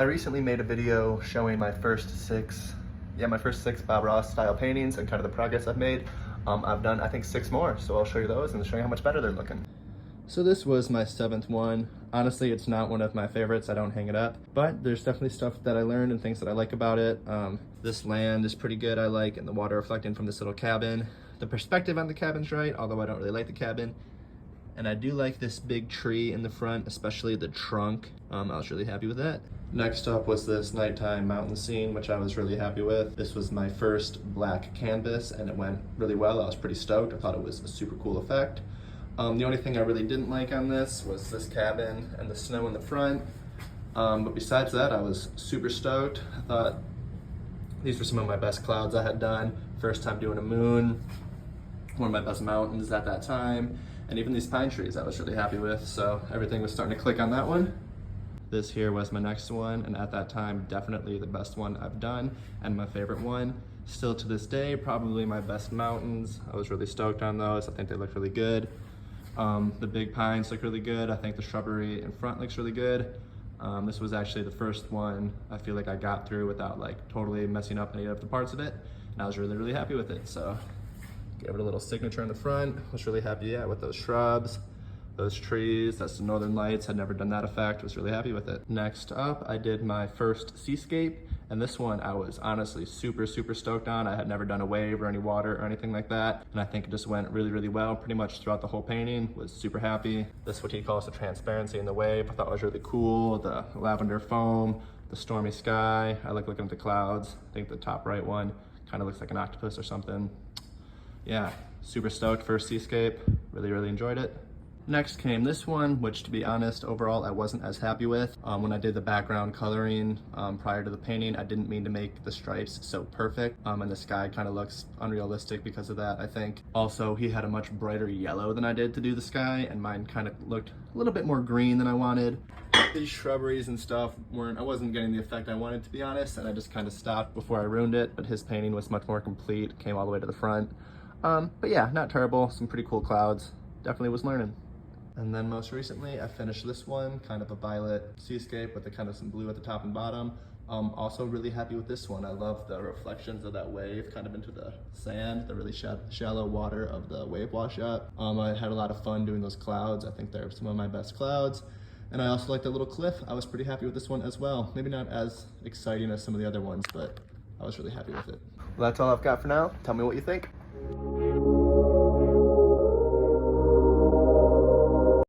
recently made a video showing my first six Bob Ross style paintings and kind of the progress I've made. I've done, I think, 6 more, so I'll show you those and show you how much better they're looking. So this was my 7th one. Honestly, it's not one of my favorites. I don't hang it up, but there's definitely stuff that I learned and things that I like about it. This land is pretty good, I like, and the water reflecting from this little cabin. The perspective on the cabin's right, although I don't really like the cabin. And I do like this big tree in the front, especially the trunk. I was really happy with that. Next up was this nighttime mountain scene, which I was really happy with. This was my first black canvas and it went really well. I was pretty stoked. I thought it was a super cool effect. The only thing I really didn't like on this was this cabin and the snow in the front. But besides that, I was super stoked. I thought these were some of my best clouds I had done. First time doing a moon, one of my best mountains at that time. And even these pine trees I was really happy with, so everything was starting to click on that one. This here was my next one, and at that time, definitely the best one I've done, and my favorite one. Still to this day, probably my best mountains. I was really stoked on those. I think they look really good. The big pines look really good. I think the shrubbery in front looks really good. This was actually the first one I feel like I got through without like totally messing up any of the parts of it, and I was really, really happy with it, so. Gave it a little signature in the front. Was really happy, yeah, with those shrubs, those trees. That's the Northern Lights. Had never done that effect. Was really happy with it. Next up, I did my first seascape, and this one I was honestly super, super stoked on. I had never done a wave or any water or anything like that, and I think it just went really, really well pretty much throughout the whole painting. Was super happy. This is what he calls the transparency in the wave. I thought it was really cool. The lavender foam, the stormy sky. I like looking at the clouds. I think the top right one kind of looks like an octopus or something. Yeah, super stoked for Seascape. Really, really enjoyed it. Next came this one, which to be honest, overall I wasn't as happy with. When I did the background coloring prior to the painting, I didn't mean to make the stripes so perfect. And the sky kind of looks unrealistic because of that, I think. Also, he had a much brighter yellow than I did to do the sky, and mine kind of looked a little bit more green than I wanted. These shrubberies and stuff I wasn't getting the effect I wanted, to be honest, and I just kind of stopped before I ruined it, but his painting was much more complete, came all the way to the front. But yeah, not terrible, some pretty cool clouds. Definitely was learning. And then most recently, I finished this one, kind of a violet seascape with kind of some blue at the top and bottom. Also really happy with this one. I love the reflections of that wave kind of into the sand, the really shallow water of the wave wash up. I had a lot of fun doing those clouds. I think they're some of my best clouds. And I also like the little cliff. I was pretty happy with this one as well. Maybe not as exciting as some of the other ones, but I was really happy with it. Well, that's all I've got for now. Tell me what you think.